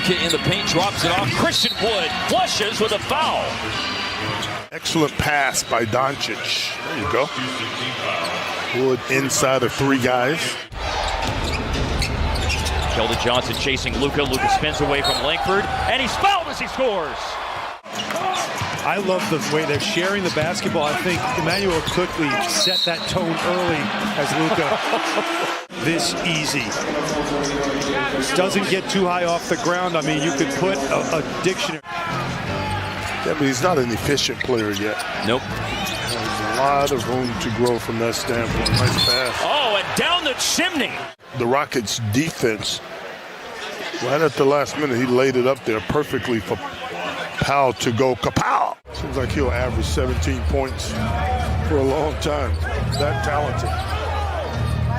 Luka in the paint, drops it off. Christian Wood flushes with a foul. Excellent pass by Dončić. There you go. Wood inside of three guys. Keldon Johnson chasing Luka. Luka spins away from Langford, and he's fouled as he scores. I love the way they're sharing the basketball. I think Emmanuel quickly set that tone early as Luka. This easy. Doesn't get too high off the ground. I mean, you could put a dictionary. Yeah, but he's not an efficient player yet. Nope. There's a lot of room to grow from that standpoint. Nice pass. Oh, and down the chimney. The Rockets' defense, right at the last minute, he laid it up there perfectly for Powell to go kapow. Seems like he'll average 17 points for a long time. That talented.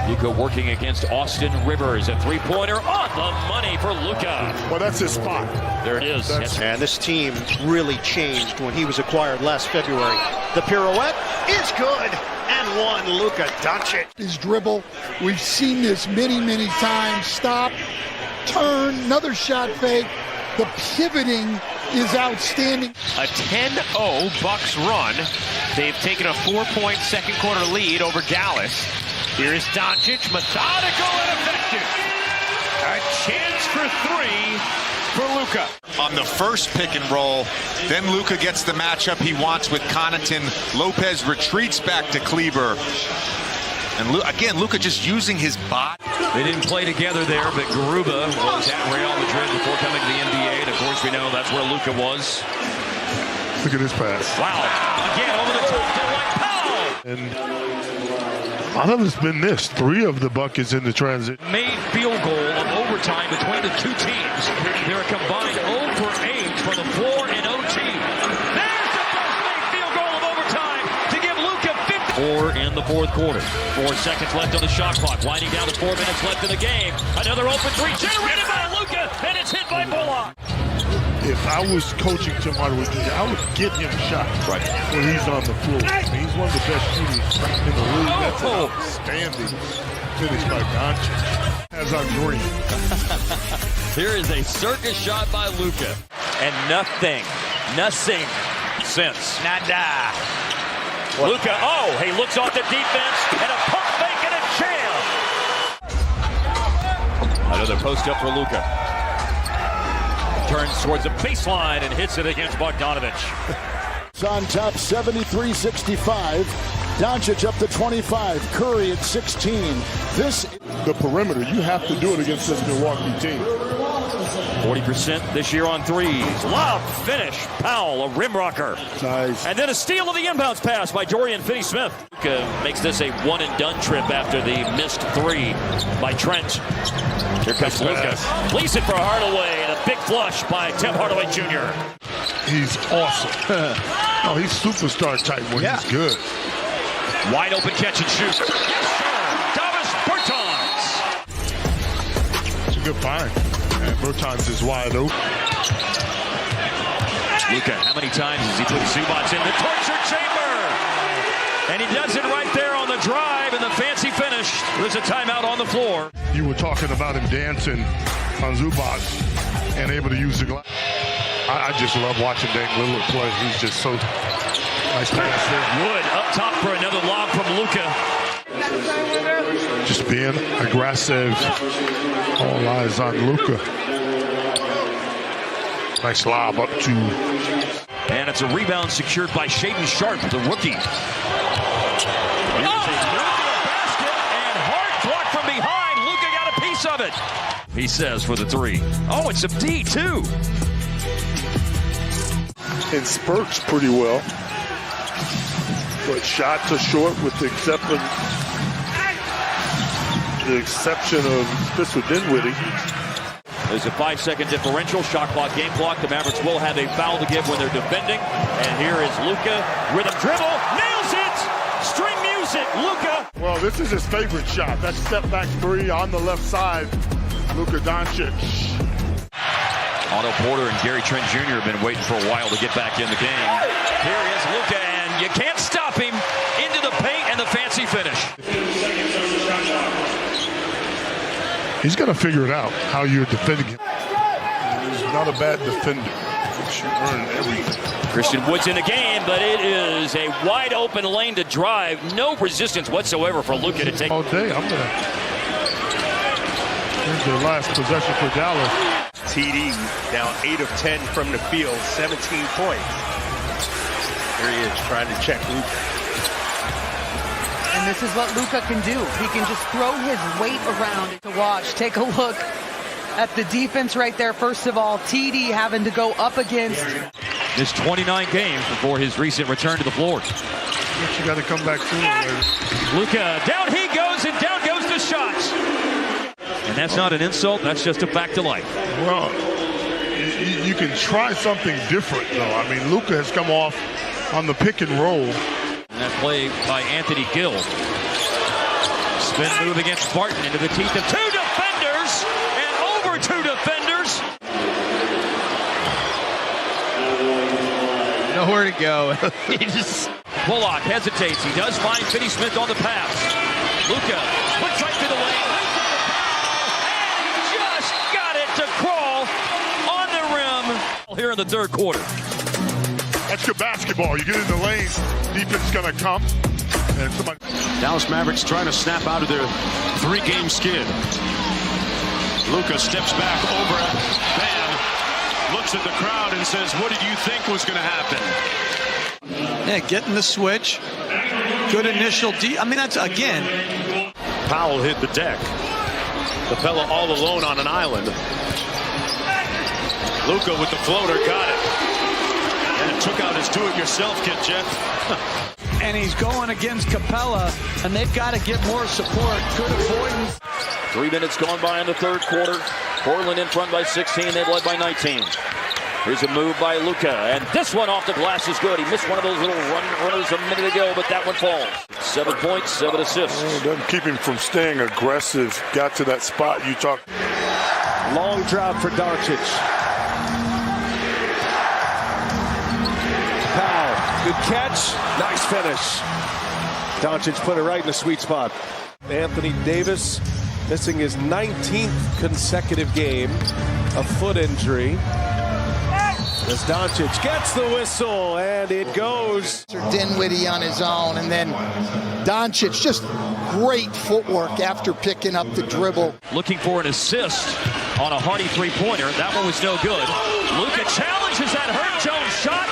Luka working against Austin Rivers. A three-pointer on the money for Luka. Well, that's his spot. There it is. And this team really changed when he was acquired last February. The pirouette is good. And one, Luka Dončić. His dribble, we've seen this many times. Stop, turn, another shot fake. The pivoting is outstanding. A 10-0 Bucks run. They've taken a 4-point second quarter lead over Dallas. Here's Dončić, methodical and effective. A chance for three for Luka. On the first pick and roll, then Luka gets the matchup he wants with Connaughton. Lopez retreats back to Kleber. And again, Luka just using his body. They didn't play together there, but Garuba was at Real Madrid before coming to the NBA. And of course, we know that's where Luka was. Look at this pass. Wow. Again, over the top to White Powell. And a lot of it's been missed. 3 of the buckets in the transit. Made field goal of overtime between the two teams. They're a combined 0 for 8 for the floor in OT. There's the first made field goal of overtime to give Luka 50. 4 in the fourth quarter. 4 seconds left on the shot clock. Winding down to 4 minutes left in the game. Another open three generated by Luka, and it's hit by Bullock. If I was coaching Tim Hardaway Jr., I would give him shots when he's on the floor. I mean, he's one of the best shooters in the league. That's an outstanding finish by Dončić. As our dream. Here is a circus shot by Luka. And nothing since. Nada. Luka, he looks off the defense, and a pump fake and a jam. Another post up for Luka. Turns towards the baseline and hits it against Bogdanović. It's on top 73-65. Dončić up to 25. Curry at 16. The perimeter, you have to do it against this Milwaukee team. 40% this year on threes. Lob finish. Powell, a rim rocker. Nice. And then a steal of the inbounds pass by Dorian Finney-Smith. Makes this a one-and-done trip after the missed 3 by Trent. Here comes Luka. Leaves it for Hardaway, and a big flush by Tim Hardaway Jr. He's awesome. He's superstar type when he's good. Wide open catch and shoot. Yes, sir. Davis Bertans. It's a good find. And Bertans is wide open. Luka, how many times has he put Zubac in the torture chamber? And he does it right there on the drive and the fancy finish. There's a timeout on the floor. You were talking about him dancing on Zubac and able to use the glass. I just love watching Dame Lillard play. He's just so nice pass there. Wood up top for another lob from Luka. Just being aggressive. All eyes on Luka. Nice lob up to. And it's a rebound secured by Shaedon Sharpe, the rookie. Basket, and Hart blocked from behind. Luka got a piece of it. He says for the 3. Oh, it's a D too. In spurts pretty well. But shot to short with the exception of Spencer Dinwiddie. There's a 5-second differential. Shot clock, game clock. The Mavericks will have a foul to give when they're defending. And here is Luka with a dribble. Nails it! String music, Luka. Well, this is his favorite shot. That step back 3 on the left side. Luka Dončić. Otto Porter and Gary Trent Jr. have been waiting for a while to get back in the game. Here is Luka, and you can't stop him. Into the paint and the fancy finish. He's got to figure it out, how you're defending him. not a bad defender. She earned everything. Christian Wood's in the game, but it is a wide open lane to drive. No resistance whatsoever for Luka to take. All day, Here's their last possession for Dallas. TD now 8 of 10 from the field, 17 points. Here he is trying to check Luka. And this is what Luka can do. He can just throw his weight around to watch. Take a look at the defense right there. First of all, TD having to go up against. Missed 29 games before his recent return to the floor. But you got to come back sooner or later. Luka, down he goes, and down goes the shots. And that's not an insult, that's just a fact of life. Well, you can try something different, though. I mean, Luka has come off on the pick and roll. And that play by Anthony Gill. Spin move against Barton into the teeth of 2 defenders, and over 2 defenders. Nowhere to go. Bullock hesitates. He does find Finney-Smith on the pass. Luka puts right to the lane. And he just got it to crawl on the rim here in the third quarter. That's good basketball. You get in the lane, defense is going to come. And somebody... Dallas Mavericks trying to snap out of their 3-game skid. Luka steps back over it. Bam. Looks at the crowd and says, what did you think was going to happen? Yeah, getting the switch. Good initial I mean, that's, again. Powell hit the deck. Capella all alone on an island. Luka with the floater, got it. And took out his do-it-yourself kit, Jeff. And he's going against Capella, and they've got to get more support. Good avoidance. 3 minutes gone by in the third quarter. Portland in front by 16. They've led by 19. Here's a move by Luka, and this one off the glass is good. He missed one of those little runners a minute ago, but that one falls. 7 points, 7 assists. It doesn't keep him from staying aggressive. Got to that spot you talked. Long drop for Dončić. Powell, good catch, nice finish. Dončić put it right in the sweet spot. Anthony Davis missing his 19th consecutive game, a foot injury. As Dončić gets the whistle, and it goes. Dinwiddie on his own, and then Dončić, just great footwork after picking up the dribble. Looking for an assist on a Hardy three-pointer. That one was no good. Luka challenges that Hurt Jones shot.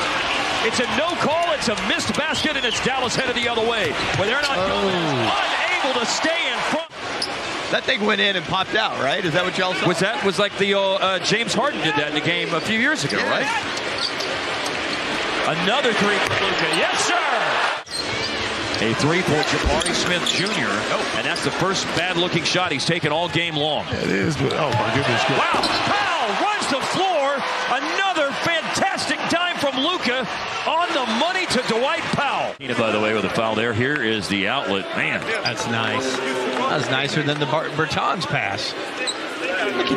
It's a no call, it's a missed basket, and it's Dallas headed the other way. But they're not unable to stay in front. That thing went in and popped out, right? Is that what y'all saw? Was like the James Harden did that in the game a few years ago, right? Another three for Luka. Yes, sir! A three for Jabari Smith Jr. And that's the first bad-looking shot he's taken all game long. It is, but oh my goodness. Wow! Powell runs the floor. Another fantastic dime from Luka on the money to Dwight Powell. By the way, with a foul there, here is the outlet. Man, That's nice. That was nicer than the Bertans pass.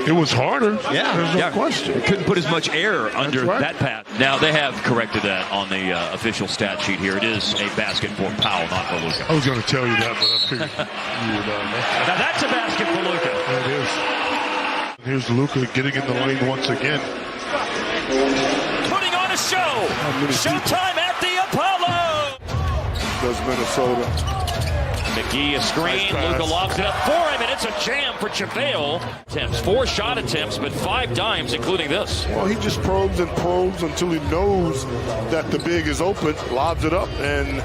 It was harder. Yeah. There's no question. They couldn't put as much air under right. that pass. Now, they have corrected that on the official stat sheet here. It is a basket for Powell, not for Luka. I was going to tell you that, but I figured you would know. Now, that's a basket for Luka. That is. Here's Luka getting in the lane once again. Putting on a show. Showtime at the Apollo. Does Minnesota. McGee a screen. Nice Luka lobs it up for him, and it's a jam for JaVale. 4 shot attempts, but 5 dimes, including this. Well, he just probes and probes until he knows that the big is open, lobs it up, and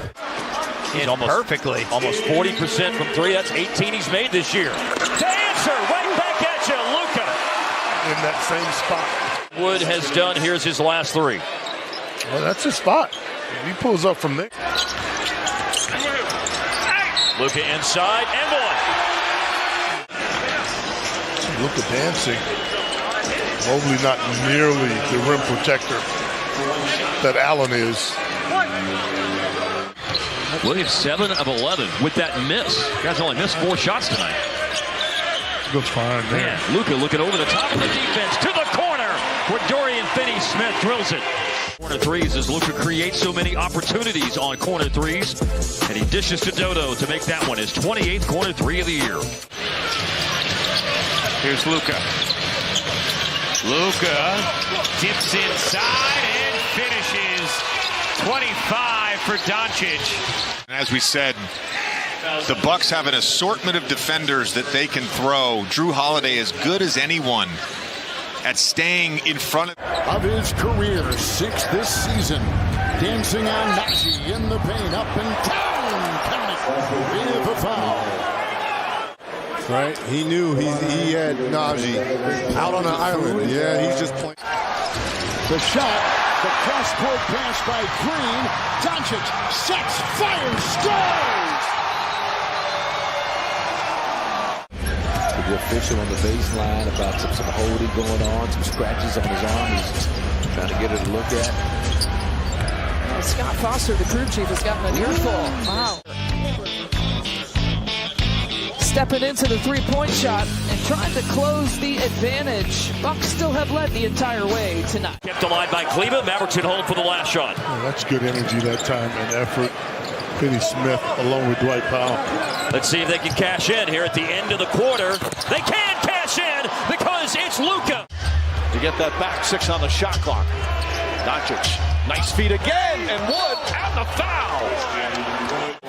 Perfectly. Almost 40% from 3. That's 18 he's made this year. To answer, right back at you, Luka. in that same spot. Wood has done. Here's his last 3. Well, that's his spot. He pulls up from there. Luka inside and one. Luka dancing. Mobley not nearly the rim protector that Allen is. Williams 7 of 11 with that miss. Guys only missed 4 shots tonight. Looks fine, man. Luka looking over the top of the defense to the corner where Dorian Finney-Smith drills it. Corner threes as Luka creates so many opportunities on corner threes. And he dishes to Dodo to make that one his 28th corner 3 of the year. Here's Luka. Luka dips inside and finishes. 25 for Dončić. As we said, the Bucks have an assortment of defenders that they can throw. Drew Holiday as good as anyone at staying in front of his career, 6th this season. Dancing on Najee in the paint, up and down, counting with a foul. Right, he knew he had Najee out on the island. Yeah, he's just playing. The shot, the cross-court pass by Green. Dončić sets, fires, scores! The official on the baseline about some holding going on, some scratches on his arm. He's trying to get her to look at. Scott Foster, the crew chief, has gotten an earful. Wow. Stepping into the three-point shot and trying to close the advantage. Bucks still have led the entire way tonight. Kept alive by Cleveland. Mavericks at home for the last shot. Yeah, that's good energy that time and effort. Finney Smith along with Dwight Powell. Let's see if they can cash in here at the end of the quarter. They can cash in because it's Luka. To get that back, 6 on the shot clock. Dončić, nice feed again, and Wood, and the foul.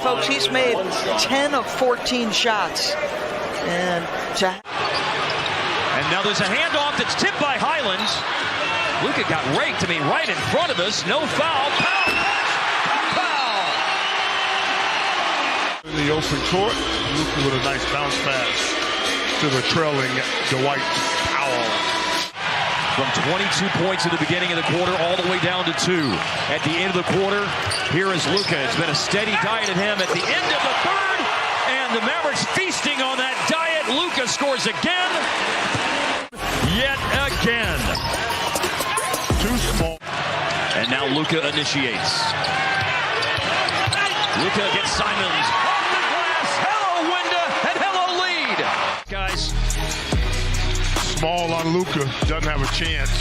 Folks, he's made 10 of 14 shots. And now there's a handoff that's tipped by Highlands. Luka got raked, right in front of us. No foul. Foul! In the open court, Luka with a nice bounce pass to the trailing Dwight Powell. From 22 points at the beginning of the quarter all the way down to 2 at the end of the quarter. Here is Luka. It's been a steady diet of him at the end of the third, and the Mavericks feasting on that diet. Luka scores again, yet again. Too small. And now Luka initiates. Luka gets Simons off the glass. Hello, Winda, and hello, lead. Guys. Small on Luka, doesn't have a chance.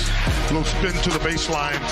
Little spin to the baseline.